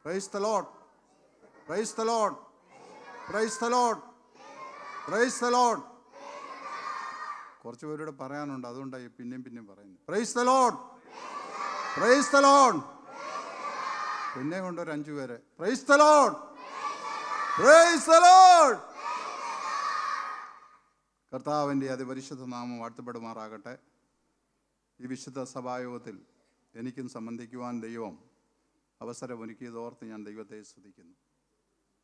Price the Lord, price the Lord, price the Lord, price the Lord. കുറച്ച് പേരോട് പറയാനുണ്ട്, അതുകൊണ്ടാണ് പിന്നെയും പറയുന്നത്. Price the Lord, price the Lord. പിന്നെ കൊണ്ടൊരു 5 പേര് price the Lord, price the Lord. കർത്താവിൻ്റെ അതിപരിശുദ്ധ നാമം വാഴ്ത്തപ്പെടുമാറാകട്ടെ. ഈ വിശുദ്ധ സഭായോഗത്തിൽ എനിക്കും സംബന്ധിക്കുവാൻ ദൈവം അവസരമൊരുക്കിയതോർത്ത് ഞാൻ ദൈവത്തെ സ്തുതിക്കുന്നു.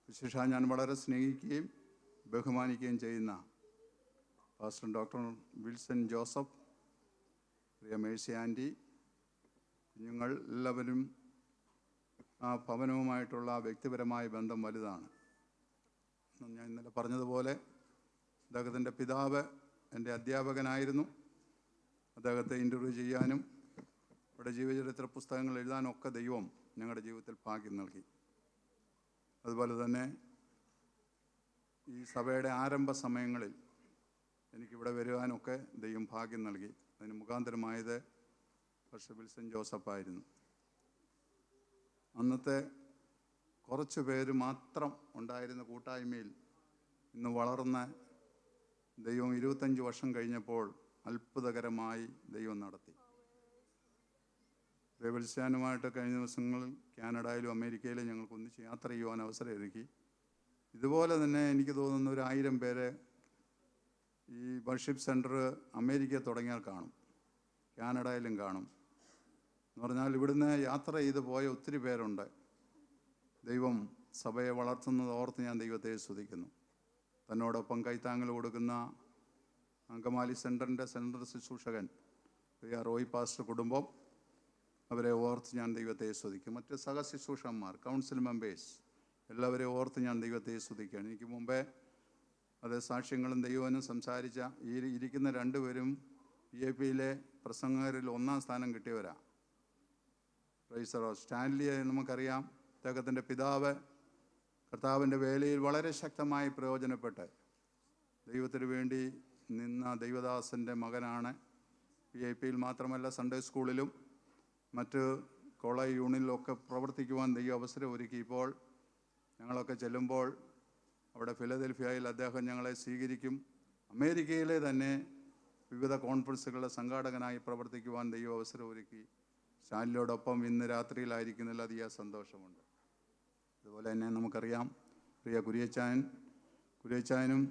വിശേഷ ഞാൻ വളരെ സ്നേഹിക്കുകയും ബഹുമാനിക്കുകയും ചെയ്യുന്ന പാസ്റ്റർ ഡോക്ടർ വിൽസൺ ജോസഫ്, പ്രിയ മേഴ്സി ആൻറ്റി, കുഞ്ഞുങ്ങൾ എല്ലാവരും ആ ഭവനവുമായിട്ടുള്ള വ്യക്തിപരമായ ബന്ധം വലുതാണ്. ഞാൻ ഇന്നലെ പറഞ്ഞതുപോലെ അദ്ദേഹത്തിൻ്റെ പിതാവ് എൻ്റെ അധ്യാപകനായിരുന്നു. അദ്ദേഹത്തെ ഇൻ്റർവ്യൂ ചെയ്യാനും അവിടെ ജീവചരിത്ര പുസ്തകങ്ങൾ എഴുതാനൊക്കെ ദൈവം ഞങ്ങളുടെ ജീവിതത്തിൽ ഭാഗ്യം നൽകി. അതുപോലെ തന്നെ ഈ സഭയുടെ ആരംഭ സമയങ്ങളിൽ എനിക്കിവിടെ വരുവാനൊക്കെ ദൈവം ഭാഗ്യം നൽകി. അതിന് മുഖാന്തരമായത് പാസ്റ്റർ വിൽസൺ ജോസഫായിരുന്നു. അന്നത്തെ കുറച്ച് പേര് മാത്രം ഉണ്ടായിരുന്ന കൂട്ടായ്മയിൽ ഇന്ന് വളർന്ന ദൈവം 25 വർഷം കഴിഞ്ഞപ്പോൾ അത്ഭുതകരമായി ദൈവം നടത്തി. വിൽസനുമായിട്ട് കഴിഞ്ഞ ദിവസങ്ങളിൽ കാനഡയിലും അമേരിക്കയിലും ഞങ്ങൾക്ക് ഒന്നിച്ച് യാത്ര ചെയ്യുവാൻ അവസരം ഒരുക്കി. ഇതുപോലെ തന്നെ എനിക്ക് തോന്നുന്ന 1000 പേര് ഈ വർഷിപ്പ് സെൻറ്റർ അമേരിക്ക തുടങ്ങിയാൽ കാണും, കാനഡയിലും കാണും. എന്ന് പറഞ്ഞാൽ ഇവിടുന്ന് യാത്ര ചെയ്ത് പോയ ഒത്തിരി പേരുണ്ട്. ദൈവം സഭയെ വളർത്തുന്നത് ഓർത്ത് ഞാൻ ദൈവത്തെ സ്തുതിക്കുന്നു. തന്നോടൊപ്പം കൈത്താങ്ങൽ കൊടുക്കുന്ന അങ്കമാലി സെൻറ്ററിൻ്റെ സെൻട്രൽ ശുശ്രൂഷകൻ റോയ് പാസ്റ്റർ കുടുംബം, അവരെ ഓർത്ത് ഞാൻ ദൈവത്തെ സ്തുതിക്കും. മറ്റ് സഹശുശ്രൂഷന്മാർ, കൗൺസിൽ മെമ്പേഴ്സ് എല്ലാവരെയും ഓർത്ത് ഞാൻ ദൈവത്തെ സ്തുതിക്കുകയാണ്. എനിക്ക് മുമ്പേ അത് സാക്ഷ്യങ്ങളും ദൈവനും സംസാരിച്ച ഇരിക്കുന്ന 2 പേരും PAPയിലെ പ്രസംഗകരിൽ 1-ാം സ്ഥാനം കിട്ടിയവരാണ്. പ്രൈസറോ സ്റ്റാൻലിയെ നമുക്കറിയാം. അദ്ദേഹത്തിൻ്റെ പിതാവ് കർത്താവിൻ്റെ വേലയിൽ വളരെ ശക്തമായി പ്രയോജനപ്പെട്ട് ദൈവത്തിന് വേണ്ടി നിന്ന ദൈവദാസൻ്റെ മകനാണ്. PAPയിൽ മാത്രമല്ല സൺഡേ സ്കൂളിലും മറ്റ് കോളേജ് യൂണിയനിലൊക്കെ പ്രവർത്തിക്കുവാൻ ദൈവം അവസരം ഒരുക്കി. ഇപ്പോൾ ഞങ്ങളൊക്കെ ചെല്ലുമ്പോൾ അവിടെ ഫിലദൽഫിയയിൽ അദ്ദേഹം ഞങ്ങളെ സ്വീകരിക്കും. അമേരിക്കയിലെ തന്നെ വിവിധ കോൺഫറൻസുകളുടെ സംഘാടകനായി പ്രവർത്തിക്കുവാൻ ദൈവം അവസരം ഒരുക്കി. സ്റ്റാൻലിയോടൊപ്പം ഇന്ന് രാത്രിയിലായിരിക്കുന്നതിൽ അധികം സന്തോഷമുണ്ട്. അതുപോലെ തന്നെ നമുക്കറിയാം പ്രിയ കുര്യച്ചായനും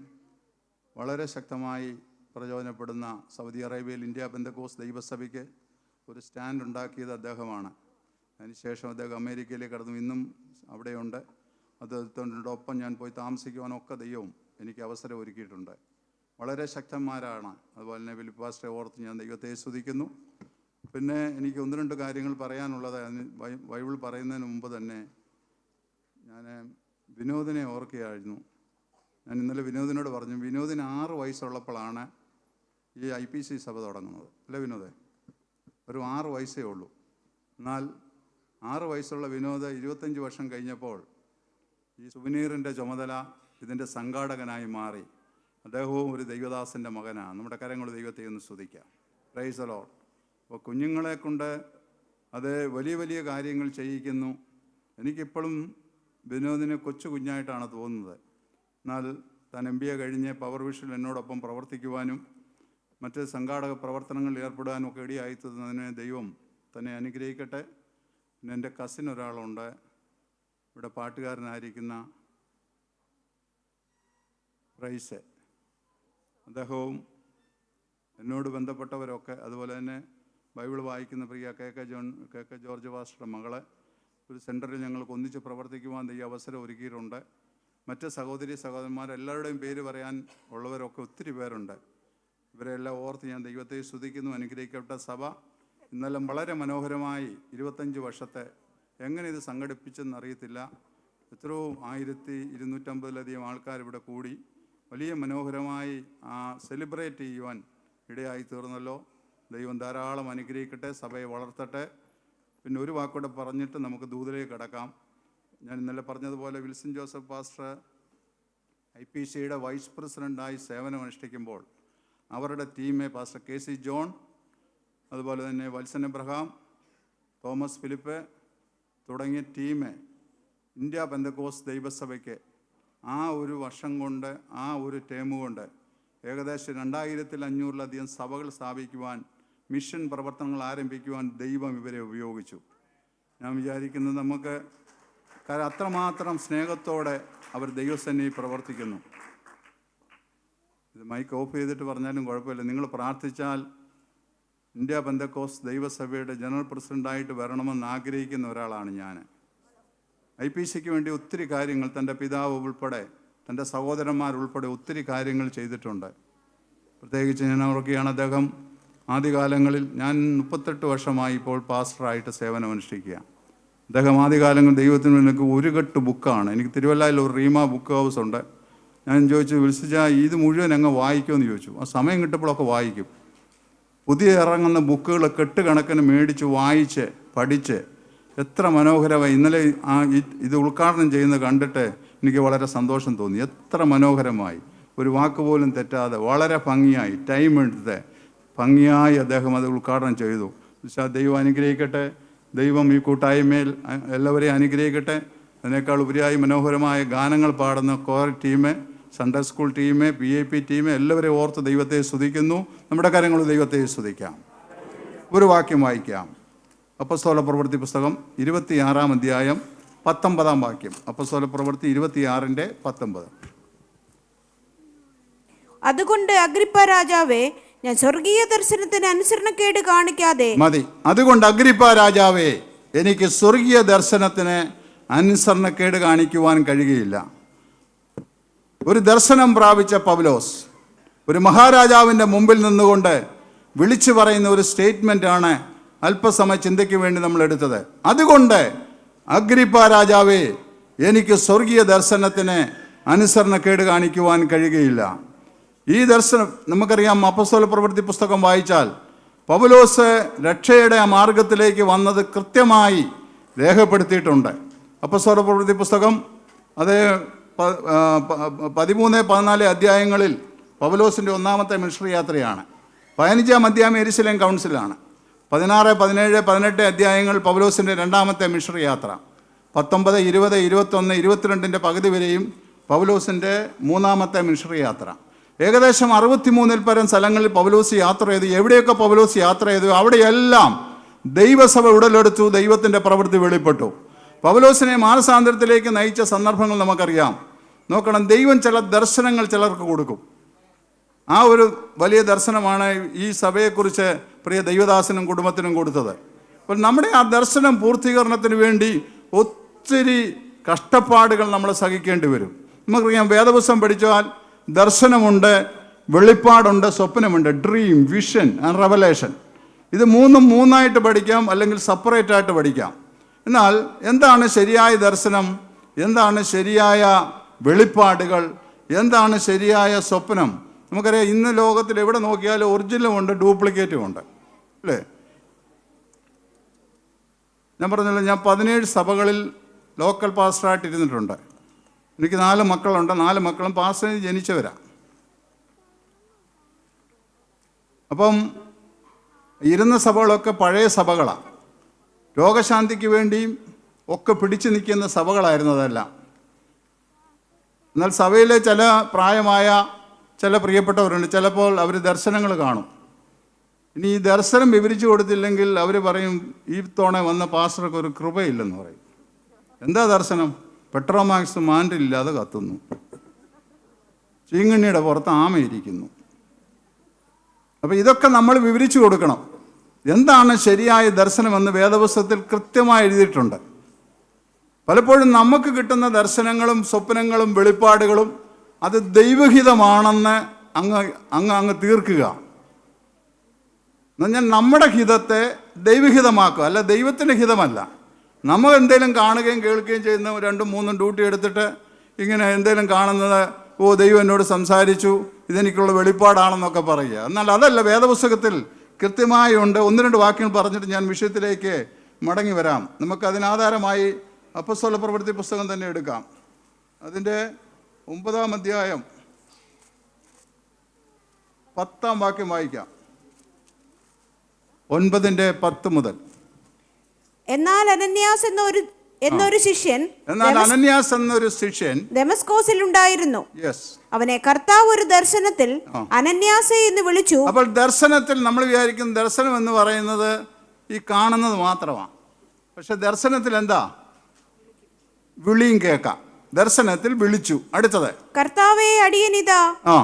വളരെ ശക്തമായി പ്രയോജനപ്പെടുന്ന സൗദി അറേബ്യയിൽ ഇന്ത്യ പെന്തക്കോസ്ത് ദൈവസഭയ്ക്ക് ഒരു സ്റ്റാൻഡ് ഉണ്ടാക്കിയത് അദ്ദേഹമാണ്. അതിനുശേഷം അദ്ദേഹം അമേരിക്കയിലേക്ക് കടന്നു, ഇന്നും അവിടെയുണ്ട്. അദ്ദേഹത്തോടൊപ്പം ഞാൻ പോയി താമസിക്കുവാനൊക്കെ ദൈവം എനിക്ക് അവസരം ഒരുക്കിയിട്ടുണ്ട്. വളരെ ശക്തന്മാരാണ്. അതുപോലെ തന്നെ ഫിലിപ്പ് പാസ്റ്ററെ ഓർത്ത് ഞാൻ ദൈവത്തെ സ്തുതിക്കുന്നു. പിന്നെ എനിക്ക് 1-2 കാര്യങ്ങൾ പറയാനുള്ളത്. ബൈബിൾ പറയുന്നതിന് മുമ്പ് തന്നെ ഞാൻ വിനോദിനെ ഓർക്കുകയായിരുന്നു. ഞാൻ ഇന്നലെ വിനോദിനോട് പറഞ്ഞു, വിനോദിന് 6 വയസ്സുള്ളപ്പോഴാണ് ഈ IPC സഭ തുടങ്ങുന്നത്. അല്ലേ വിനോദേ? ഒരു 6 വയസ്സേ ഉള്ളൂ. എന്നാൽ 6 വയസ്സുള്ള വിനോദ് 25 വർഷം കഴിഞ്ഞപ്പോൾ ഈ സുവനീറിൻ്റെ ചുമതല ഇതിൻ്റെ സംഘാടകനായി മാറി. അദ്ദേഹവും ഒരു ദൈവദാസൻ്റെ മകനാണ്. നമ്മുടെ കരങ്ങൾ ദൈവത്തെ ഒന്ന് സ്തുതിക്കാം. Price the Lord. അപ്പോൾ കുഞ്ഞുങ്ങളെ കൊണ്ട് അത് വലിയ വലിയ കാര്യങ്ങൾ ചെയ്യിക്കുന്നു. എനിക്കിപ്പോഴും വിനോദിന് കൊച്ചു കുഞ്ഞായിട്ടാണ് തോന്നുന്നത്. എന്നാൽ താൻ MBA കഴിഞ്ഞ് പവർ വിഷനിൽ എന്നോടൊപ്പം പ്രവർത്തിക്കുവാനും മറ്റ് സംഘാടക പ്രവർത്തനങ്ങളിൽ ഏർപ്പെടാനും ഒക്കെ ഇടയായിത്തീർന്നതിന് ദൈവം തന്നെ അനുഗ്രഹിക്കട്ടെ. പിന്നെ എൻ്റെ കസിൻ ഒരാളുണ്ട്, ഇവിടെ പാട്ടുകാരനായിരിക്കുന്ന പ്രൈസ്. അദ്ദേഹവും എന്നോട് ബന്ധപ്പെട്ടവരൊക്കെ, അതുപോലെ തന്നെ ബൈബിൾ വായിക്കുന്ന പ്രിയ KK ജോർജ് പാസ്റ്ററുടെ മകളെ ഒരു സെൻറ്ററിൽ ഞങ്ങൾക്ക് ഒന്നിച്ച് പ്രവർത്തിക്കുവാൻ ഈ അവസരം ഒരുക്കിയിട്ടുണ്ട്. മറ്റ് സഹോദരന്മാരെല്ലാവരുടെയും പേര് പറയാൻ ഉള്ളവരൊക്കെ ഒത്തിരി പേരുണ്ട്. ഇവരെല്ലാം ഓർത്ത് ഞാൻ ദൈവത്തെ സ്തുതിക്കുന്നു. അനുഗ്രഹിക്കപ്പെട്ട സഭ ഇന്നെല്ലാം വളരെ മനോഹരമായി 25 വർഷത്തെ എങ്ങനെ ഇത് സംഘടിപ്പിച്ചെന്നറിയത്തില്ല. എത്രയോ 1250-ലധികം ആൾക്കാർ ഇവിടെ കൂടി വലിയ മനോഹരമായി സെലിബ്രേറ്റ് ചെയ്യുവാൻ ഇടയായി തീർന്നല്ലോ. ദൈവം ധാരാളം അനുഗ്രഹിക്കട്ടെ, സഭയെ വളർത്തട്ടെ. പിന്നെ ഒരു വാക്കൂടെ പറഞ്ഞിട്ട് നമുക്ക് ദൂതിലേക്ക് കടക്കാം. ഞാൻ ഇന്നലെ പറഞ്ഞതുപോലെ വിൽസൺ ജോസഫ് പാസ്റ്റർ IPCയുടെ വൈസ് പ്രസിഡൻ്റായി സേവനമനുഷ്ഠിക്കുമ്പോൾ അവരുടെ ടീമെ പാസ്റ്റർ KC ജോൺ, അതുപോലെ തന്നെ വത്സൻ എബ്രഹാം, തോമസ് ഫിലിപ്പ് തുടങ്ങിയ ടീമെ ഇന്ത്യ പെന്തക്കോസ്ത് ദൈവസഭയ്ക്ക് ആ ഒരു വർഷം കൊണ്ട്, ആ ഒരു ടേം കൊണ്ട് ഏകദേശം 2500-ലധികം സഭകൾ സ്ഥാപിക്കുവാൻ, മിഷൻ പ്രവർത്തനങ്ങൾ ആരംഭിക്കുവാൻ ദൈവം ഇവരെ ഉപയോഗിച്ചു. ഞാൻ വിചാരിക്കുന്നത് നമുക്ക് അത്രമാത്രം സ്നേഹത്തോടെ അവർ ദൈവസന്നിധിയിൽ പ്രവർത്തിക്കുന്നു. ഇത് മൈക്ക് ഓഫ് ചെയ്തിട്ട് പറഞ്ഞാലും കുഴപ്പമില്ല. നിങ്ങൾ പ്രാർത്ഥിച്ചാൽ ഇന്ത്യ പെന്തക്കോസ്ത് ദൈവസഭയുടെ ജനറൽ പ്രസിഡൻ്റായിട്ട് വരണമെന്ന് ആഗ്രഹിക്കുന്ന ഒരാളാണ് ഞാൻ. IPCക്ക് വേണ്ടി ഒത്തിരി കാര്യങ്ങൾ തൻ്റെ പിതാവ് ഉൾപ്പെടെ, തൻ്റെ സഹോദരന്മാരുൾപ്പെടെ ഒത്തിരി കാര്യങ്ങൾ ചെയ്തിട്ടുണ്ട്. പ്രത്യേകിച്ച് ഞാൻ ഓർക്കുകയാണ്, അദ്ദേഹം ആദ്യകാലങ്ങളിൽ, ഞാൻ 38 വർഷമായി ഇപ്പോൾ പാസ്റ്ററായിട്ട് സേവനമനുഷ്ഠിക്കുക. അദ്ദേഹം ആദ്യകാലങ്ങളിൽ ദൈവത്തിന് എനിക്ക് ഒരു കെട്ട് ബുക്കാണ്. എനിക്ക് തിരുവല്ലയിൽ ഒരു റീമ ബുക്ക് ഹൗസ് ഉണ്ട്. ഞാൻ ചോദിച്ചു, വിളിച്ചാ ഇത് മുഴുവൻ അങ്ങ് വായിക്കുമെന്ന് ചോദിച്ചു. ആ സമയം കിട്ടപ്പോഴൊക്കെ വായിക്കും. പുതിയ ഇറങ്ങുന്ന ബുക്കുകൾ കെട്ടുകണക്കിന് മേടിച്ച് വായിച്ച് പഠിച്ച് എത്ര മനോഹരമായി. ഇന്നലെ ഇത് ഉദ്ഘാടനം ചെയ്യുന്നത് കണ്ടിട്ട് എനിക്ക് വളരെ സന്തോഷം തോന്നി. എത്ര മനോഹരമായി, ഒരു വാക്ക് പോലും തെറ്റാതെ വളരെ ഭംഗിയായി, ടൈം എടുത്ത് ഭംഗിയായി അദ്ദേഹം അത് ഉദ്ഘാടനം ചെയ്തു. ദൈവം അനുഗ്രഹിക്കട്ടെ. ദൈവം ഈ കൂട്ടായ്മയിൽ എല്ലാവരെയും അനുഗ്രഹിക്കട്ടെ. അതിനേക്കാൾ ഉപരിയായി മനോഹരമായ ഗാനങ്ങൾ പാടുന്ന core team, Sunday school team, VIP team എല്ലാവരെയും ഓർത്ത് ദൈവത്തെ സ്തുതിക്കുന്നു. നമ്മുടെ കാര്യങ്ങൾ ദൈവത്തെ സ്തുതിക്കാം. ഒരു വാക്യം വായിക്കാം. അപ്പസ്തോല പ്രവൃത്തി പുസ്തകം 26-ാം അധ്യായം 19-ാം വാക്യം. അപ്പസ്തോല പ്രവൃത്തി 26-19. അതുകൊണ്ട് അഗ്രിപ്പ രാജാവേ, ഞാൻ സ്വർഗീയ ദർശനത്തിന് അനുസരണക്കേട് കാണിക്കാതെ മതി. അതുകൊണ്ട് അഗ്രിപ്പ രാജാവേ, എനിക്ക് സ്വർഗീയ ദർശനത്തിന് അനുസരണക്കേട് കാണിക്കുവാൻ കഴിയുകയില്ല. ഒരു ദർശനം പ്രാപിച്ച പൗലോസ് ഒരു മഹാരാജാവിൻ്റെ മുമ്പിൽ നിന്നുകൊണ്ട് വിളിച്ചു പറയുന്ന ഒരു സ്റ്റേറ്റ്മെൻ്റാണ് അല്പസമയ ചിന്തയ്ക്ക് വേണ്ടി നമ്മൾ എടുത്തത്. അതുകൊണ്ട് അഗ്രിപ്പ രാജാവേ, എനിക്ക് സ്വർഗീയ ദർശനത്തിന് അനുസരണക്കേട് കാണിക്കുവാൻ കഴിയുകയില്ല. ഈ ദർശനം നമുക്കറിയാം. അപ്പസ്തോല പ്രവൃത്തി പുസ്തകം വായിച്ചാൽ പൗലോസ് രക്ഷയുടെ ആ മാർഗത്തിലേക്ക് വന്നത് കൃത്യമായി രേഖപ്പെടുത്തിയിട്ടുണ്ട്. അപ്പസ്തോല പ്രവൃത്തി പുസ്തകം അത് 13-14 അധ്യായങ്ങളിൽ പൗലോസിൻ്റെ ഒന്നാമത്തെ മിഷണറി യാത്രയാണ്. 15-ാം അധ്യായം യെരുശലേം കൗൺസിലാണ്. 16, 17, 18 അധ്യായങ്ങൾ പൗലോസിൻ്റെ രണ്ടാമത്തെ മിഷണറി യാത്ര. 19, 20, 21, 22 പകുതി വരെയും പൗലോസിൻ്റെ മൂന്നാമത്തെ മിഷണറി യാത്ര. ഏകദേശം 63-ൽ പരം സ്ഥലങ്ങളിൽ പൗലോസ് യാത്ര ചെയ്തു. എവിടെയൊക്കെ പൗലോസ് യാത്ര ചെയ്തു അവിടെയെല്ലാം ദൈവസഭ ഉടലെടുത്തു, ദൈവത്തിൻ്റെ പ്രവൃത്തി വെളിപ്പെട്ടു. പൗലോസിനെ മാനസാന്തരത്തിലേക്ക് നയിച്ച സന്ദർഭങ്ങൾ നമുക്കറിയാം. നോക്കണം, ദൈവം ചില ദർശനങ്ങൾ ചിലർക്ക് കൊടുക്കും. ആ ഒരു വലിയ ദർശനമാണ് ഈ സഭയെക്കുറിച്ച് പ്രിയ ദൈവദാസനും കുടുംബത്തിനും കൊടുത്തത്. അപ്പോൾ നമ്മുടെ ആ ദർശനം പൂർത്തീകരണത്തിന് വേണ്ടി ഒത്തിരി കഷ്ടപ്പാടുകൾ നമ്മൾ സഹിക്കേണ്ടി വരും. നമുക്കറിയാം, വേദപുസ്തകം പഠിച്ചാൽ ദർശനമുണ്ട്, വെളിപ്പാടുണ്ട്, സ്വപ്നമുണ്ട്. Dream, vision and revelation. ഇത് മൂന്നായിട്ട് പഠിക്കാം, അല്ലെങ്കിൽ സെപ്പറേറ്റ് ആയിട്ട് പഠിക്കാം. എന്നാൽ എന്താണ് ശരിയായ ദർശനം, എന്താണ് ശരിയായ വെളിപ്പാടുകൾ, എന്താണ് ശരിയായ സ്വപ്നം? നമുക്കറിയാം, ഇന്ന് ലോകത്തിൽ എവിടെ നോക്കിയാലും ഒറിജിനലും ഉണ്ട്, ഡ്യൂപ്ലിക്കേറ്റും ഉണ്ട്, അല്ലേ? ഞാൻ പറഞ്ഞല്ലോ, ഞാൻ 17 സഭകളിൽ ലോക്കൽ പാസ്റ്ററായിട്ട് ഇരുന്നിട്ടുണ്ട്. എനിക്ക് 4 മക്കളുണ്ട്. 4 മക്കളും പാസ്റ്ററിൽ ജനിച്ചവരാണ്. അപ്പം ഇരുന്ന സഭകളൊക്കെ പഴയ സഭകളാണ്. രോഗശാന്തിക്ക് വേണ്ടിയും ഒക്കെ പിടിച്ചു നിൽക്കുന്ന സഭകളായിരുന്നു അതെല്ലാം. എന്നാൽ സഭയിലെ ചില പ്രായമായ ചില പ്രിയപ്പെട്ടവരുണ്ട്. ചിലപ്പോൾ അവർ ദർശനങ്ങൾ കാണും. ഇനി ഈ ദർശനം വിവരിച്ചു കൊടുത്തില്ലെങ്കിൽ അവർ പറയും, ഈ തവണ വന്ന പാസ്റ്റർക്ക് ഒരു കൃപയില്ലെന്ന് പറയും. എന്താ ദർശനം? പെട്രോമാക്സ് മാൻഡിലില്ലാതെ കത്തുന്നു, ചീങ്കണ്ണിയുടെ പുറത്ത് ആമയിരിക്കുന്നു. അപ്പോൾ ഇതൊക്കെ നമ്മൾ വിവരിച്ചു കൊടുക്കണം. എന്താണ് ശരിയായ ദർശനമെന്ന് വേദപുസ്തകത്തിൽ കൃത്യമായി എഴുതിയിട്ടുണ്ട്. പലപ്പോഴും നമുക്ക് കിട്ടുന്ന ദർശനങ്ങളും സ്വപ്നങ്ങളും വെളിപ്പാടുകളും അത് ദൈവഹിതമാണെന്ന് അങ്ങ് തീർക്കുക. എന്നുവെച്ചാൽ നമ്മുടെ ഹിതത്തെ ദൈവഹിതമാക്കുക, അല്ല ദൈവത്തിൻ്റെ ഹിതമല്ല. നമ്മൾ എന്തെങ്കിലും കാണുകയും കേൾക്കുകയും ചെയ്യുന്ന 2-3 ഡ്യൂട്ടി എടുത്തിട്ട് ഇങ്ങനെ എന്തെങ്കിലും കാണുന്നത്, ഓ ദൈവം എന്നോട് സംസാരിച്ചു, ഇതെനിക്കുള്ള വെളിപ്പാടാണെന്നൊക്കെ പറയുക. എന്നാൽ അതല്ല വേദപുസ്തകത്തിൽ കൃത്യമായി ഉണ്ട്. 1-2 വാക്യങ്ങൾ പറഞ്ഞിട്ട് ഞാൻ വിഷയത്തിലേക്ക് മടങ്ങി വരാം. നമുക്കതിനാധാരമായി അപ്പസ്തോല പ്രവൃത്തി പുസ്തകം തന്നെ എടുക്കാം. അതിൻ്റെ 9-ാം അധ്യായം 10-ാം വാക്യം വായിക്കാം. 9:10 മുതൽ. എന്നാൽ അനന്യാസ് എന്ന എന്നൊരു ശിഷ്യൻ എന്നാൽ അനന്യാസ് എന്നൊരു ശിഷ്യൻ ദമസ്കോസിൽ ഉണ്ടായിരുന്നു. യെസ്, അവനെ കർത്താവ് ഒരു ദർശനത്തിൽ അനന്യാസേ എന്ന് വിളിച്ചു. അപ്പോൾ ദർശനത്തിൽ നമ്മൾ വിചാരിക്കും ദർശനം എന്ന് പറയുന്നത് ഈ കാണുന്നത് മാത്രമാണ്. പക്ഷെ ദർശനത്തിൽ എന്താ? വിളിയും കേൾക്കാം. ദർശനത്തിൽ വിളിച്ചു. അടുത്തത്, കർത്താവേ അടിയനിതാ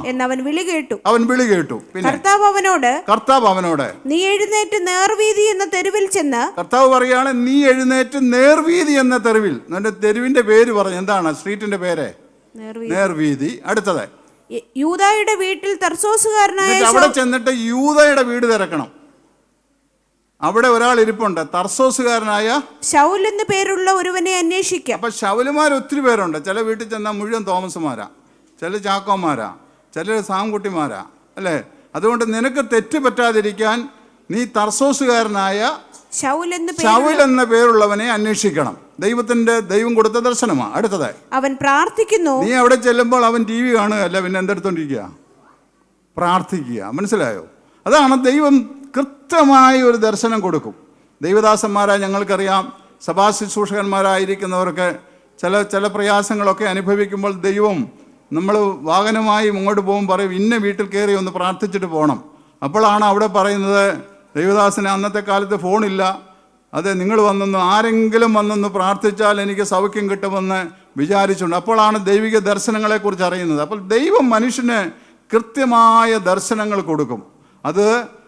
എന്നവൻ വിളി കേട്ടു. അവൻ വിളി കേട്ടു. പിന്നെ കർത്താവ് അവനോട് നീ എഴുന്നേറ്റ് നേർവീതി എന്ന തെരുവിൽ ചെന്ന്, കർത്താവ് പറയാണ് നീ എഴുന്നേറ്റ് നേർവീതി എന്ന തെരുവിൽ. എന്റെ തെരുവിന്റെ പേര് പറഞ്ഞു. എന്താണ് സ്ട്രീറ്റിന്റെ പേര്? നേർവീതി. അടുത്തത്, യൂദായുടെ വീട്ടിൽ തർസോസുകാരനായ അവിടെ ചെന്നിട്ട് യൂദായുടെ വീട് തിരക്കണം. അവിടെ ഒരാൾ ഇരിപ്പുണ്ട്, തർസോസുകാരനായ ശൗൽ എന്ന് പേരുള്ള ഒരുവനെ അന്വേഷിക്കാം. അപ്പൊ ശൗലുമാർ ഒത്തിരി പേരുണ്ട്. ചില വീട്ടിൽ ചെന്നാൽ മുഴുവൻ തോമസുമാരാ, ചില ചാക്കോമാരാ, ചില സാംകുട്ടിമാരാ, അല്ലേ? അതുകൊണ്ട് നിനക്ക് തെറ്റ് പറ്റാതിരിക്കാൻ നീ തർസോസുകാരനായ ശൗൽ എന്ന പേരുള്ളവനെ അന്വേഷിക്കണം. ദൈവം കൊടുത്ത ദർശനമാണ്. അടുത്തത്, അവൻ പ്രാർത്ഥിക്കുന്നു. നീ അവിടെ ചെല്ലുമ്പോൾ അവൻ TV കാണുകയല്ല, പിന്നെ എന്തെടുത്തോണ്ടിരിക്കുക? പ്രാർത്ഥിക്കുക. മനസ്സിലായോ? അതാണ് ദൈവം കൃത്യമായ ഒരു ദർശനം കൊടുക്കും. ദൈവദാസന്മാരായ ഞങ്ങൾക്കറിയാം, സഭാ ശുശ്രൂഷകന്മാരായിരിക്കുന്നവർക്ക് ചില പ്രയാസങ്ങളൊക്കെ അനുഭവിക്കുമ്പോൾ ദൈവം, നമ്മൾ വാഹനമായി മുന്നോട്ട് പോകുമ്പോൾ പറയും ഇന്ന വീട്ടിൽ കയറി ഒന്ന് പ്രാർത്ഥിച്ചിട്ട് പോകണം. അപ്പോഴാണ് അവിടെ പറയുന്നത്, ദൈവദാസന് അന്നത്തെ കാലത്ത് ഫോണില്ല, അത് നിങ്ങൾ വന്നൊന്ന് ആരെങ്കിലും വന്നൊന്ന് പ്രാർത്ഥിച്ചാൽ എനിക്ക് സൗഖ്യം കിട്ടുമെന്ന് വിചാരിച്ചുണ്ട്. അപ്പോഴാണ് ദൈവിക ദർശനങ്ങളെക്കുറിച്ച് അറിയുന്നത്. അപ്പോൾ ദൈവം മനുഷ്യന് കൃത്യമായ ദർശനങ്ങൾ കൊടുക്കും. അത്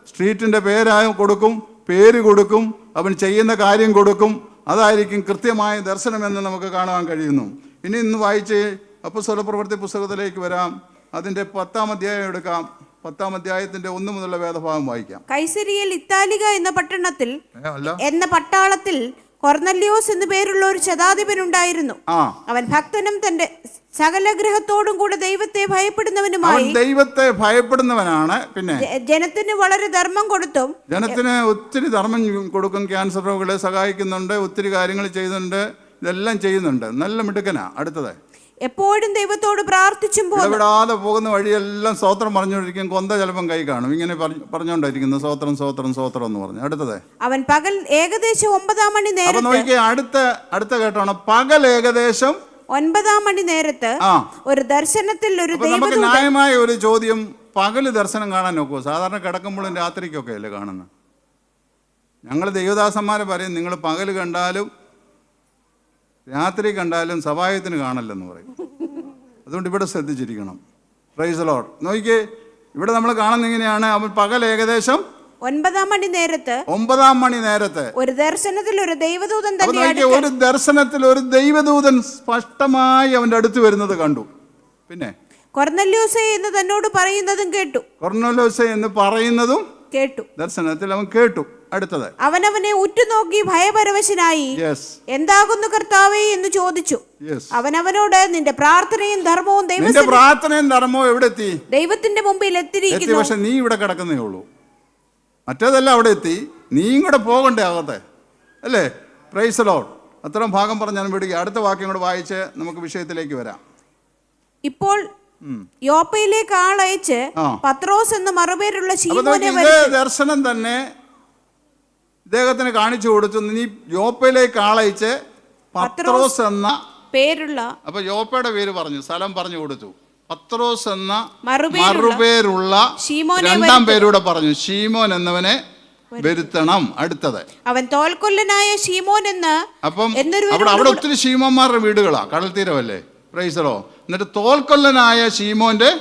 സ്ട്രീറ്റിൻ്റെ പേരായി കൊടുക്കും, പേര് കൊടുക്കും, അവൻ ചെയ്യുന്ന കാര്യം കൊടുക്കും. അതായിരിക്കും കൃത്യമായ ദർശനമെന്ന് നമുക്ക് കാണാൻ കഴിയുന്നു. ഇന്ന് വായിച്ച് അപ്പോസ്തലപ്രവൃത്തി പുസ്തകത്തിലേക്ക് വരാം. അതിൻ്റെ 10-ാം അധ്യായം എടുക്കാം. 10-ാം അധ്യായത്തിന്റെ 1 മുതലുള്ള വേദഭാഗം വായിക്കാം. കൈസരിയയിൽ ഇത്താലിക എന്ന പട്ടാളത്തിൽ കൊർന്നല്യോസ് എന്നു പേരുള്ള ഒരു ശതാധിപൻ ഉണ്ടായിരുന്നു. അവൻ ഭക്തനും തന്റെ സകല ഗ്രഹത്തോടും കൂടെ ദൈവത്തെ ഭയപ്പെടുന്നവനുമായി. ദൈവത്തെ ഭയപ്പെടുന്നവനാണ്. പിന്നെ ജനത്തിന് വളരെ ധർമ്മം കൊടുത്തും, ജനത്തിന് ഒത്തിരി ധർമ്മം കൊടുക്കും. ക്യാൻസർ രോഗികളെ സഹായിക്കുന്നുണ്ട്, ഒത്തിരി കാര്യങ്ങൾ ചെയ്യുന്നുണ്ട്, ഇതെല്ലാം ചെയ്യുന്നുണ്ട്. നല്ല മിടുക്കനാ. അടുത്തത്, എപ്പോഴും ദൈവത്തോട് പ്രാർത്ഥിച്ചും ഇടപെടാതെ പോകുന്ന വഴിയെല്ലാം സ്തോത്രം പറഞ്ഞുകൊണ്ടിരിക്കും. കൊന്ത ചിലപ്പം കൈ കാണും, ഇങ്ങനെ പറഞ്ഞുകൊണ്ടിരിക്കുന്നു സ്തോത്രം സ്തോത്രം സ്തോത്രം എന്ന് പറഞ്ഞു. അടുത്തത്, അവൻ പകൽ ഏകദേശം 9-ാം മണി നേരത്ത്. നോക്കിയേ, അടുത്ത കേട്ടോണം. പകൽ ഏകദേശം 9-ാം മണി നേരത്ത് ഒരു ദർശനത്തിൽ ഒരു നമുക്ക് ന്യായമായ ഒരു ചോദ്യം, പകല് ദർശനം കാണാൻ നോക്കുമോ? സാധാരണ കിടക്കുമ്പോഴും രാത്രിക്കൊക്കെ അല്ലേ കാണുന്നത്. ഞങ്ങൾ ദൈവദാസന്മാരെ പറയും, നിങ്ങൾ പകൽ കണ്ടാലും രാത്രി കണ്ടാലും സഭായത്തിന് കാണല്ലെന്ന് പറയും. അതുകൊണ്ട് ഇവിടെ ശ്രദ്ധിച്ചിരിക്കണം. Price the Lord. നോക്കിയേ, ഇവിടെ നമ്മൾ കാണുന്ന ഇങ്ങനെയാണ്. അവൻ പകൽ ഏകദേശം 9-ാം മണി നേരത്ത്, 9-ാം മണി നേരത്ത് ഒരു ദർശനത്തിൽ ഒരു ദൈവദൂതൻ ഒരു ദർശനത്തിൽ ഒരു ദൈവദൂതൻ സ്പഷ്ടമായി അവന്റെ അടുത്ത് വരുന്നത് കണ്ടു. പിന്നെ കൊർന്നല്യോസേ എന്ന് തന്നോട് പറയുന്നതും കേട്ടു. കൊർന്നല്യോസേ എന്ന് പറയുന്നതും കേട്ടു. ദർശനത്തിൽ അവൻ കേട്ടു. അടുത്തത്, അവനവനെ ഉറ്റുനോക്കി ഭയപരവശനായി എന്താകുന്നു കർത്താവേ എന്ന് ചോദിച്ചു. അവനവനോട് നിന്റെ പ്രാർത്ഥനയും ധർമ്മവും എവിടെ എത്തി? ദൈവത്തിന്റെ മുമ്പിൽ എത്തിയിരിക്കുന്നു. പക്ഷെ നീ ഇവിടെ കിടക്കുന്നേ ഉള്ളൂ. മറ്റേതല്ല അവിടെ എത്തി, നീയും കൂടെ പോകണ്ടേ അകത്തെ, അല്ലേ? Price the Lord. അത്രയും ഭാഗം പറഞ്ഞാൽ വിടുക. അടുത്ത വാക്യം കൂടെ വായിച്ച് നമുക്ക് വിഷയത്തിലേക്ക് വരാം. ഇപ്പോൾ യോപ്പയിലേക്ക് ആളയച്ച് പത്രോസ് എന്ന മറുപേരുള്ള ശീമോനെ ദർശനം തന്നെ ഇദ്ദേഹത്തിന് കാണിച്ചു കൊടുത്തു. നീ യോപ്പയിലേക്ക് ആളയച്ച് പത്രോസ് എന്ന പേരുള്ള, അപ്പൊ യോപ്പയുടെ പേര് പറഞ്ഞു, സ്ഥലം പറഞ്ഞു കൊടുത്തു. പത്രോസ് എന്ന മറുപേരുള്ള രണ്ടാം പേരൂടെ പറഞ്ഞു, ശീമോൻ എന്നവനെ വരുത്തണം. അടുത്തത്, അവൻ തോൽക്കൊല്ലനായ ശീമോൻ എന്ന്. അപ്പം അവിടെ ഒത്തിരി ശീമോന്മാരുടെ വീടുകളാ, കടൽ തീരമല്ലേ? Price the Lord. എന്നിട്ട് തോൽക്കൊല്ലനായ ശീമോന്റെ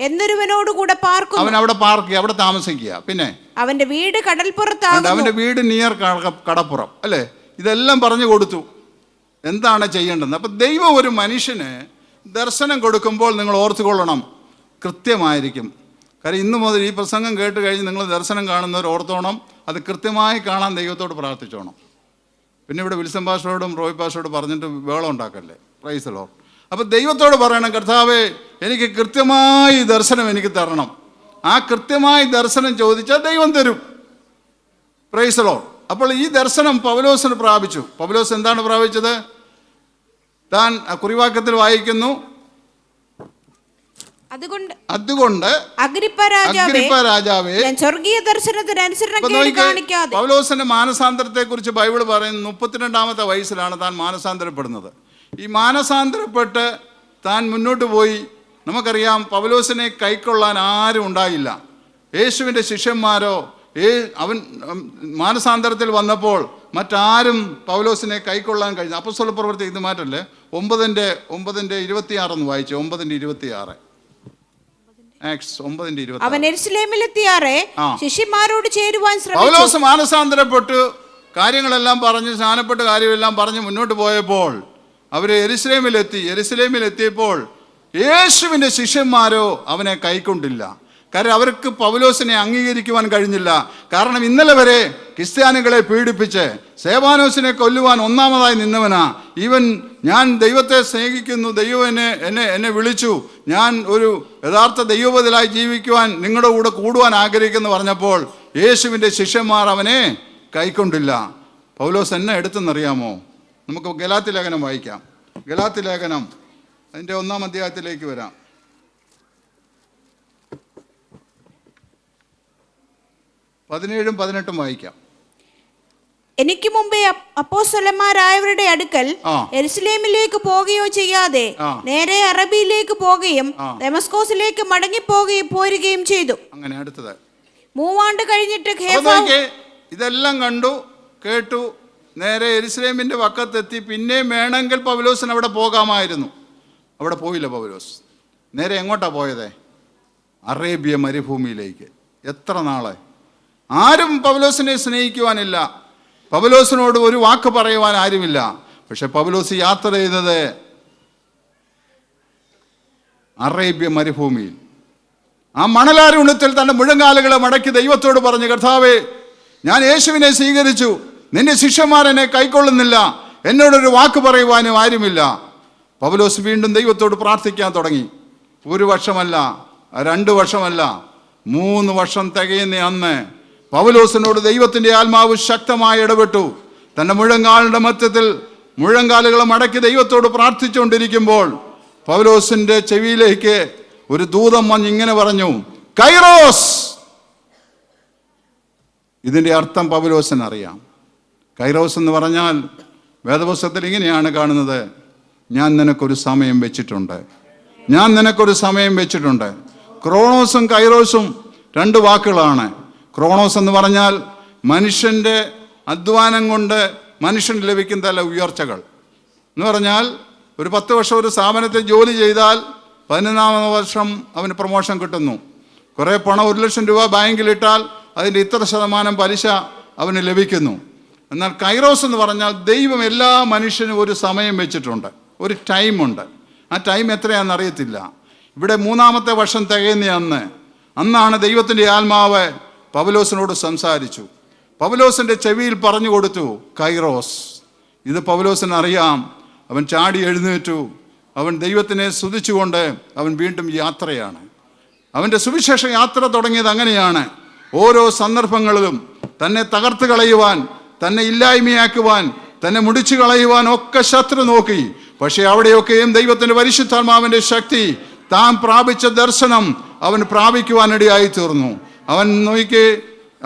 എന്നൊരുവനോടുകൂടെ പാർക്കും. അവൻ അവിടെ പാർക്കുക, അവിടെ താമസിക്കുക. പിന്നെ അവന്റെ വീട് കടൽപ്പുറത്താണ്, അവന്റെ വീട് നിയർ കടപ്പുറം, അല്ലേ? ഇതെല്ലാം പറഞ്ഞു കൊടുത്തു എന്താണ് ചെയ്യേണ്ടത്. അപ്പൊ ദൈവം ഒരു മനുഷ്യന് ദർശനം കൊടുക്കുമ്പോൾ നിങ്ങൾ ഓർത്തുകൊള്ളണം, കൃത്യമായിരിക്കും. കാര്യം ഇന്നു മുതൽ ഈ പ്രസംഗം കേട്ട് കഴിഞ്ഞ് നിങ്ങൾ ദർശനം കാണുന്നവർ ഓർത്തോണം, അത് കൃത്യമായി കാണാൻ ദൈവത്തോട് പ്രാർത്ഥിച്ചോണം. പിന്നെ ഇവിടെ വിൽസൺ പാസ്റ്ററോടും റോയ് പാസ്റ്ററോടും പറഞ്ഞിട്ട് വേളം ഉണ്ടാക്കല്ലേ. Praise the Lord. അപ്പോൾ ദൈവത്തോട് പറയണം, കർത്താവേ എനിക്ക് കൃത്യമായി ദർശനം എനിക്ക് തരണം. ആ കൃത്യമായി ദർശനം ചോദിച്ചാൽ ദൈവം തരും. Price the Lord. അപ്പോൾ ഈ ദർശനം പൗലോസിന് പ്രാപിച്ചു. പൗലോസ് എന്താണ് പ്രാപിച്ചത്? താൻ കുറിവാക്യത്തിൽ വായിക്കുന്നു, അതുകൊണ്ട് അഗ്രിപ്പ രാജാവേ, ഞാൻ സ്വർഗീയ ദർശനത്തിന് അനുസരണക്കേട് കാണിക്കാതെ. പൗലോസിന്റെ മാനസാന്തരത്തെ കുറിച്ച് ബൈബിൾ പറയുന്നത് 32-ാമത്തെ വയസ്സിലാണ് താൻ മാനസാന്തരപ്പെടുന്നത്. ഈ മാനസാന്തരപ്പെട്ട് താൻ മുന്നോട്ട് പോയി. നമുക്കറിയാം, പൗലോസിനെ കൈക്കൊള്ളാൻ ആരും ഉണ്ടായില്ല. യേശുവിൻ്റെ ശിഷ്യന്മാരോ അവൻ മാനസാന്തരത്തിൽ വന്നപ്പോൾ മറ്റാരും പൗലോസിനെ കൈക്കൊള്ളാൻ കഴിഞ്ഞു. അപ്പോസ്തലപ്രവൃത്തി ഇത് മാറ്റല്ലേ, 9:26 വായിച്ചു. 9:26 അവൻ യെരൂശലേമിലെത്തിയാറെ ശിഷ്യന്മാരോട് ചേരുവാൻ ശ്രമിച്ചു. പൗലോസ് മാനസാന്തരപ്പെട്ടു കാര്യങ്ങളെല്ലാം പറഞ്ഞ് സ്നാനപ്പെട്ട കാര്യമെല്ലാം പറഞ്ഞ് മുന്നോട്ട് പോയപ്പോൾ അവര് യെരൂശലേമിലെത്തിയപ്പോൾ യേശുവിൻ്റെ ശിഷ്യന്മാരോ അവനെ കൈക്കൊണ്ടില്ല. കാരണം അവർക്ക് പൗലോസിനെ അംഗീകരിക്കുവാൻ കഴിഞ്ഞില്ല. കാരണം ഇന്നലെ വരെ ക്രിസ്ത്യാനികളെ പീഡിപ്പിച്ച് സേവാനോസിനെ കൊല്ലുവാൻ ഒന്നാമതായി നിന്നവനാ ഇവൻ. ഞാൻ ദൈവത്തെ സ്നേഹിക്കുന്നു, ദൈവം എന്നെ വിളിച്ചു, ഞാൻ ഒരു യഥാർത്ഥ ദൈവബദ്ധനായി ജീവിക്കുവാൻ നിങ്ങളുടെ കൂടെ കൂടുവാൻ ആഗ്രഹിക്കുന്നു പറഞ്ഞപ്പോൾ യേശുവിൻ്റെ ശിഷ്യന്മാർ അവനെ കൈക്കൊണ്ടില്ല. പൗലോസ് എന്നെ എടുത്തെന്നറിയാമോ? നമുക്ക് ഗലാത്യ ലേഖനം വായിക്കാം. ഗലാത്യ ലേഖനം അതിൻ്റെ 1-ാം അധ്യായത്തിലേക്ക് വരാം. 17-18 വായിക്കാം. എനിക്ക് മുമ്പേ അപ്പോസ്തലന്മാരായവരുടെ അടുക്കൽ യെരൂശലേമിലേക്ക് പോകുകയോ ചെയ്യാതെ നേരെ അറബിയിലേക്ക് പോകുകയും ദമസ്കോസിലേക്ക് പോരുകയും ചെയ്തു. അങ്ങനെ അടുത്തത് 3 ആണ്ട് കഴിഞ്ഞിട്ട് ഇതെല്ലാം കണ്ടു കേട്ടു, നേരെ യെരൂശലേമിന്റെ വക്കത്തെത്തി. പിന്നെയും വേണമെങ്കിൽ പൗലോസിന് അവിടെ പോകാമായിരുന്നു. അവിടെ പോയില്ല പൗലോസ്. നേരെ എങ്ങോട്ടാ പോയത്? അറേബ്യ മരുഭൂമിയിലേക്ക്. എത്ര നാളെ ആരും പൗലോസിനെ സ്നേഹിക്കുവാനില്ല, പൗലോസിനോട് ഒരു വാക്ക് പറയുവാൻ ആരുമില്ല. പക്ഷെ പൗലോസ് യാത്ര ചെയ്തത് അറേബ്യ മരുഭൂമിയിൽ. ആ മണലാരുണ്യത്തിൽ തൻ്റെ മുഴങ്കാലുകളെ മടക്കി ദൈവത്തോട് പറഞ്ഞു, കർത്താവേ, ഞാൻ യേശുവിനെ സ്വീകരിച്ചു, നിന്റെ ശിഷ്യന്മാരെന്നെ കൈക്കൊള്ളുന്നില്ല, എന്നോടൊരു വാക്ക് പറയുവാനും ആരുമില്ല. പൗലോസ് വീണ്ടും ദൈവത്തോട് പ്രാർത്ഥിക്കാൻ തുടങ്ങി. 1 വർഷമല്ല, 2 വർഷമല്ല, 3 വർഷം തികയുന്ന അന്ന് പൗലോസിനോട് ദൈവത്തിൻ്റെ ആത്മാവ് ശക്തമായി ഇടപെട്ടു. തൻ്റെ മുഴങ്കാലിൻ്റെ മധ്യത്തിൽ മുഴങ്കാലുകളെ മടക്കി ദൈവത്തോട് പ്രാർത്ഥിച്ചുകൊണ്ടിരിക്കുമ്പോൾ പൗലോസിൻ്റെ ചെവിയിലേക്ക് ഒരു ദൂതൻ വന്ന് ഇങ്ങനെ പറഞ്ഞു, കൈറോസ്. ഇതിൻ്റെ അർത്ഥം പൗലോസിനറിയാം. കൈറോസ് എന്ന് പറഞ്ഞാൽ വേദപുസ്തകത്തിൽ ഇങ്ങനെയാണ് കാണുന്നത്, ഞാൻ നിനക്കൊരു സമയം വെച്ചിട്ടുണ്ട്, ഞാൻ നിനക്കൊരു സമയം വെച്ചിട്ടുണ്ട്. ക്രോണോസും കൈറോസും 2 വാക്കുകളാണ്. ക്രോണോസ് എന്ന് പറഞ്ഞാൽ മനുഷ്യൻ്റെ അധ്വാനം കൊണ്ട് മനുഷ്യന് ലഭിക്കുന്ന ഉയർച്ചകൾ എന്ന് പറഞ്ഞാൽ, ഒരു 10 വർഷം ഒരു സ്ഥാപനത്തിൽ ജോലി ചെയ്താൽ 11-ാമത്തെ വർഷം അവന് പ്രൊമോഷൻ കിട്ടുന്നു. കുറേ പണം 1 ലക്ഷം രൂപ ബാങ്കിലിട്ടാൽ അതിൻ്റെ ഇത്ര ശതമാനം പലിശ അവന് ലഭിക്കുന്നു. എന്നാൽ കൈറോസ് എന്ന് പറഞ്ഞാൽ ദൈവം എല്ലാ മനുഷ്യനും ഒരു സമയം വെച്ചിട്ടുണ്ട്, ഒരു ടൈമുണ്ട്. ആ ടൈം എത്രയാണെന്ന് അറിയത്തില്ല. ഇവിടെ 3-ാമത്തെ വർഷം തികയുന്ന അന്നാണ് ദൈവത്തിൻ്റെ ആത്മാവ് പൗലോസിനോട് സംസാരിച്ചു. പൗലോസിൻ്റെ ചെവിയിൽ പറഞ്ഞു കൊടുത്തു, കൈറോസ്. ഇത് പൗലോസിന് അറിയാം. അവൻ ചാടി എഴുന്നേറ്റു. അവൻ ദൈവത്തിനെ സ്തുതിച്ചുകൊണ്ട് അവൻ വീണ്ടും യാത്രയാണ്. അവൻ്റെ സുവിശേഷ യാത്ര തുടങ്ങിയത് അങ്ങനെയാണ്. ഓരോ സന്ദർഭങ്ങളിലും തന്നെ തകർത്ത് കളയുവാൻ, തന്നെ ഇല്ലായ്മയാക്കുവാൻ, തന്നെ മുടിച്ചു കളയുവാൻ ഒക്കെ ശത്രു നോക്കി. പക്ഷേ അവിടെയൊക്കെയും ദൈവത്തിൻ്റെ പരിശുദ്ധാത്മാവിൻ്റെ ശക്തി, താൻ പ്രാപിച്ച ദർശനം അവൻ പ്രാപിക്കുവാനിടയായി തീർന്നു. അവൻ നോക്കി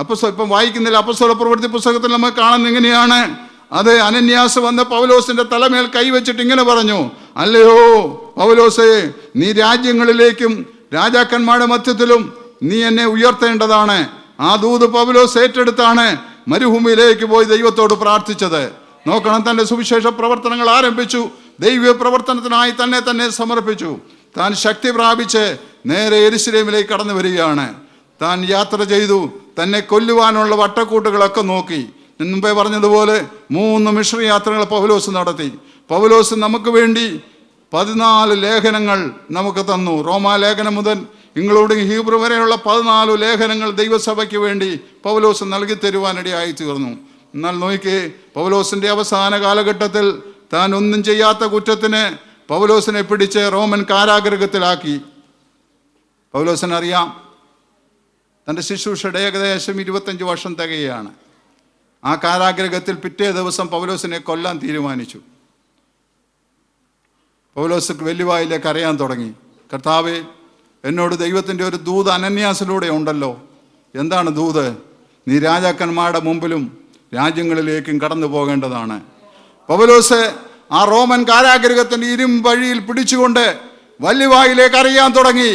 ഇപ്പം വായിക്കുന്നില്ല, അപ്പോസ്തല പ്രവൃത്തി പുസ്തകത്തിൽ നമ്മൾ കാണുന്നത് ഇങ്ങനെയാണ്. അത് അനന്യാസ് വന്ന് പൗലോസിന്റെ തലമേൽ കൈവച്ചിട്ട് ഇങ്ങനെ പറഞ്ഞു, അല്ലയോ പൗലോസേ, നീ രാജ്യങ്ങളിലേക്കും രാജാക്കന്മാരുടെ മധ്യത്തിലും നീ എന്നെ ഉയർത്തേണ്ടതാണ്. ആ ദൂത് പൗലോസ് ഏറ്റെടുത്താണ് മരുഭൂമിയിലേക്ക് പോയി ദൈവത്തോട് പ്രാർത്ഥിച്ചത്. നോക്കണം, തൻ്റെ സുവിശേഷ പ്രവർത്തനങ്ങൾ ആരംഭിച്ചു. ദൈവ പ്രവർത്തനത്തിനായി തന്നെ സമർപ്പിച്ചു. താൻ ശക്തി പ്രാപിച്ച് നേരെ യെരൂശലേമിലേക്ക് കടന്നു വരികയാണ്. താൻ യാത്ര ചെയ്തു. തന്നെ കൊല്ലുവാനുള്ള വട്ടക്കൂട്ടുകളൊക്കെ നോക്കി. മുമ്പേ പറഞ്ഞതുപോലെ 3 മിഷണറി യാത്രകൾ പൗലോസ് നടത്തി. പൗലോസ് നമുക്ക് വേണ്ടി 14 ലേഖനങ്ങൾ നമുക്ക് തന്നു. റോമാലേഖനം മുതൽ ഇംഗ്ലീഷ് ഹീബ്രു വരെയുള്ള 14 ലേഖനങ്ങൾ ദൈവസഭയ്ക്ക് വേണ്ടി പൗലോസ് നൽകി തരുവാനിടയായി തീർന്നു. എന്നാൽ നോക്കിയേ, പൗലോസിൻ്റെ അവസാന കാലഘട്ടത്തിൽ താൻ ഒന്നും ചെയ്യാത്ത കുറ്റത്തിന് പൗലോസിനെ പിടിച്ച് റോമൻ കാരാഗൃഹത്തിലാക്കി. പൗലോസിനറിയാം തൻ്റെ ശുശ്രൂഷയുടെ ഏകദേശം 25 വർഷം തികയാണ്. ആ കാരാഗൃഹത്തിൽ പിറ്റേ ദിവസം പൗലോസിനെ കൊല്ലാൻ തീരുമാനിച്ചു. പൗലോസ് വെല്ലുവായിലേക്ക് അറിയാൻ തുടങ്ങി, കർത്താവേ, എന്നോട് ദൈവത്തിൻ്റെ ഒരു ദൂത് അനന്യാസിലൂടെ ഉണ്ടല്ലോ. എന്താണ് ദൂത്? നീ രാജാക്കന്മാരുടെ മുമ്പിലും രാജ്യങ്ങളിലേക്കും കടന്നു പോകേണ്ടതാണ്. പൗലോസ് ആ റോമൻ കാരാഗൃഹത്തിൻ്റെ ഇരുമ്പഴിയിൽ പിടിച്ചുകൊണ്ട് വല്യവായിലേക്ക് അറിയാൻ തുടങ്ങി.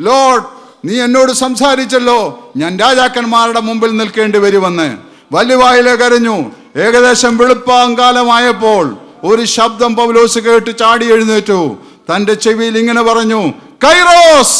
ലോർഡ്, നീ എന്നോട് സംസാരിച്ചല്ലോ, ഞാൻ രാജാക്കന്മാരുടെ മുമ്പിൽ നിൽക്കേണ്ടി വരുമെന്ന്. വല്യവായിലേക്ക് അറിഞ്ഞു. ഏകദേശം വെളുപ്പാങ്കാലമായപ്പോൾ ഒരു ശബ്ദം പൗലോസ് കേട്ട് ചാടി എഴുന്നേറ്റു. തൻ്റെ ചെവിയിൽ ഇങ്ങനെ പറഞ്ഞു, കൈറോസ്.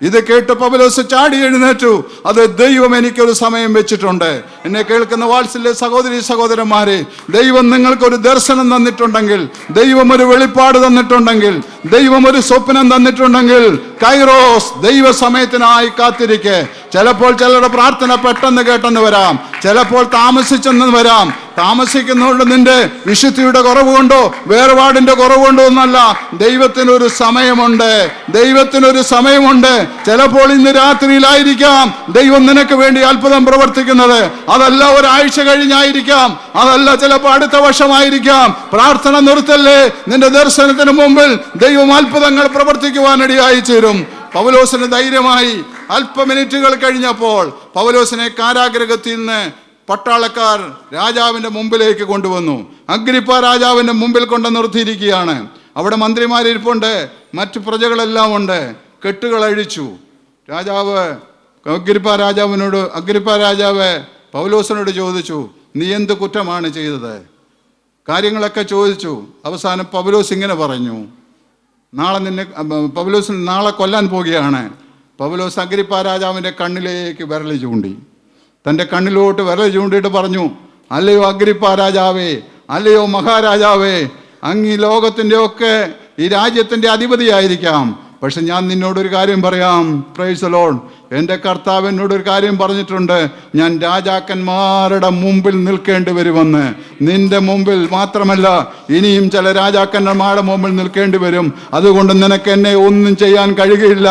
ഇത് കേട്ട് പൗലോസ് ചാടി എഴുന്നേറ്റു. അത് ദൈവം എനിക്കൊരു സമയം വെച്ചിട്ടുണ്ട്. എന്നെ കേൾക്കുന്ന വാത്സല്യ സഹോദരി സഹോദരന്മാരെ, ദൈവം നിങ്ങൾക്കൊരു ദർശനം തന്നിട്ടുണ്ടെങ്കിൽ, ദൈവം ഒരു വെളിപ്പാട് തന്നിട്ടുണ്ടെങ്കിൽ, ദൈവം ഒരു സ്വപ്നം തന്നിട്ടുണ്ടെങ്കിൽ, കൈറോസ്, ദൈവ സമയത്തിനായി കാത്തിരിക്കെ. ചിലപ്പോൾ ചിലരുടെ പ്രാർത്ഥന പെട്ടെന്ന് കേട്ടെന്ന് വരാം, ചിലപ്പോൾ താമസിച്ചെന്ന് വരാം. താമസിക്കുന്നതുകൊണ്ട് നിന്റെ വിശുദ്ധിയുടെ കുറവ് കൊണ്ടോ വേർപാടിന്റെ കുറവ് കൊണ്ടോ ഒന്നല്ല. ദൈവത്തിനൊരു സമയമുണ്ട്, ദൈവത്തിനൊരു സമയമുണ്ട്. ചിലപ്പോൾ ഇന്ന് രാത്രിയിലായിരിക്കാം ദൈവം നിനക്ക് വേണ്ടി അത്ഭുതം പ്രവർത്തിക്കുന്നത്. അതല്ല ഒരാഴ്ച കഴിഞ്ഞായിരിക്കാം, അതല്ല ചിലപ്പോൾ അടുത്ത വർഷമായിരിക്കാം. പ്രാർത്ഥന നിർത്തല്ലേ, നിന്റെ ദർശനത്തിന് മുമ്പിൽ ദൈവം അത്ഭുതങ്ങൾ പ്രവർത്തിക്കുവാനിടയായി ചേരും. പൗലോസിന് ധൈര്യമായി. അല്പ മിനിറ്റുകൾ കഴിഞ്ഞപ്പോൾ പൗലോസിനെ കാരാഗൃഹത്തിൽ നിന്ന് പട്ടാളക്കാർ രാജാവിൻ്റെ മുമ്പിലേക്ക് കൊണ്ടുവന്നു. അഗ്രിപ്പ രാജാവിൻ്റെ മുമ്പിൽ കൊണ്ട് നിർത്തിയിരിക്കുകയാണ്. അവിടെ മന്ത്രിമാരിരിപ്പുണ്ട്, മറ്റു പ്രജകളെല്ലാം ഉണ്ട്. കെട്ടുകൾ അഴിച്ചു. രാജാവ് അഗ്രിപ്പ രാജാവ് പൗലോസിനോട് ചോദിച്ചു, നീ എന്ത് കുറ്റമാണ് ചെയ്തത്? കാര്യങ്ങളൊക്കെ ചോദിച്ചു. അവസാനം പൗലോസ് ഇങ്ങനെ പറഞ്ഞു, പൗലോസിനെ നാളെ കൊല്ലാൻ പോവുകയാണ്. പൗലോസ് അഗ്രിപ്പ രാജാവിൻ്റെ കണ്ണിലേക്ക് വിരൽ ചൂണ്ടി. തൻ്റെ കണ്ണിലോട്ട് വിരൽ ചൂണ്ടിയിട്ട് പറഞ്ഞു, അല്ലയോ അഗ്രിപ്പ രാജാവേ, അല്ലയോ മഹാരാജാവേ, അങ്ങ് ഈ ലോകത്തിൻ്റെ ഒക്കെ ഈ രാജ്യത്തിൻ്റെ അധിപതിയായിരിക്കാം. പക്ഷെ ഞാൻ നിന്നോടൊരു കാര്യം പറയാം. Price the Lord. എൻ്റെ കർത്താവ് എന്നോടൊരു കാര്യം പറഞ്ഞിട്ടുണ്ട്. ഞാൻ രാജാക്കന്മാരുടെ മുമ്പിൽ നിൽക്കേണ്ടി വരുമെന്ന്. നിന്റെ മുമ്പിൽ മാത്രമല്ല, ഇനിയും ചില രാജാക്കന്മാരുടെ മുമ്പിൽ നിൽക്കേണ്ടി വരും. അതുകൊണ്ട് നിനക്ക് എന്നെ ഒന്നും ചെയ്യാൻ കഴിയുകയില്ല.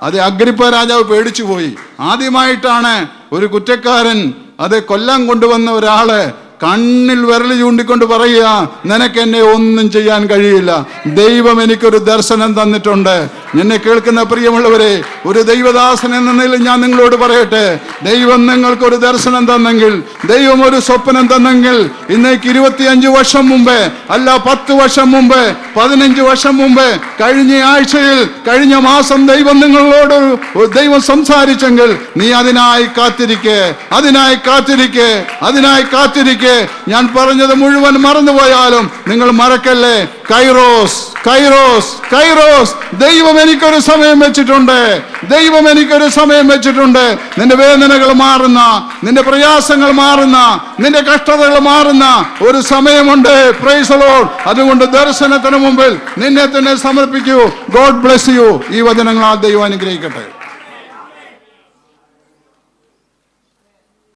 അത് അഗ്രിപ്പ രാജാവ് പേടിച്ചു പോയി. ആദ്യമായിട്ടാണ് ഒരു കുറ്റക്കാരൻ അത് കൊല്ലാൻ കൊണ്ടുവന്ന ഒരാള് കണ്ണിൽ വിരൽ ചൂണ്ടിക്കൊണ്ട് പറയുക, നിനക്ക് എന്നെ ഒന്നും ചെയ്യാൻ കഴിയില്ല. ദൈവം എനിക്കൊരു ദർശനം തന്നിട്ടുണ്ട്. എന്നെ കേൾക്കുന്ന പ്രിയമുള്ളവരെ, ഒരു ദൈവദാസൻ എന്ന നിലയിൽ ഞാൻ നിങ്ങളോട് പറയട്ടെ, ദൈവം നിങ്ങൾക്കൊരു ദർശനം തന്നെങ്കിൽ, ദൈവം ഒരു സ്വപ്നം തന്നെങ്കിൽ, ഇന്നേക്ക് 25 വർഷം മുമ്പേ, അല്ല 10 വർഷം മുമ്പേ, 15 വർഷം മുമ്പേ, കഴിഞ്ഞ ആഴ്ചയിൽ, കഴിഞ്ഞ മാസം ദൈവം നിങ്ങളോട് ദൈവം സംസാരിച്ചെങ്കിൽ നീ അതിനായി കാത്തിരിക്കേ, അതിനായി കാത്തിരിക്കേ, അതിനായി കാത്തിരിക്കേ. ഞാൻ പറഞ്ഞത് മുഴുവൻ മറന്നുപോയാലും നിങ്ങൾ മറക്കല്ലേ. Kairos, kairos, kairos. ദൈവം എനിക്കൊരു സമയം വെച്ചിട്ടുണ്ട്. ദൈവം എനിക്കൊരു സമയം വെച്ചിട്ടുണ്ട്. നിന്റെ വേദനകൾ മാറുന്ന, നിന്റെ പ്രയാസങ്ങൾ മാറുന്ന, നിന്റെ കഷ്ടതകൾ മാറുന്ന ഒരു സമയമുണ്ട്. Price the Lord. അതുകൊണ്ട് ദർശനത്തിന് മുമ്പിൽ നിന്നെ തന്നെ സമർപ്പിക്കൂ. God bless you. ഈ വചനങ്ങളാൽ ദൈവം അനുഗ്രഹിക്കട്ടെ.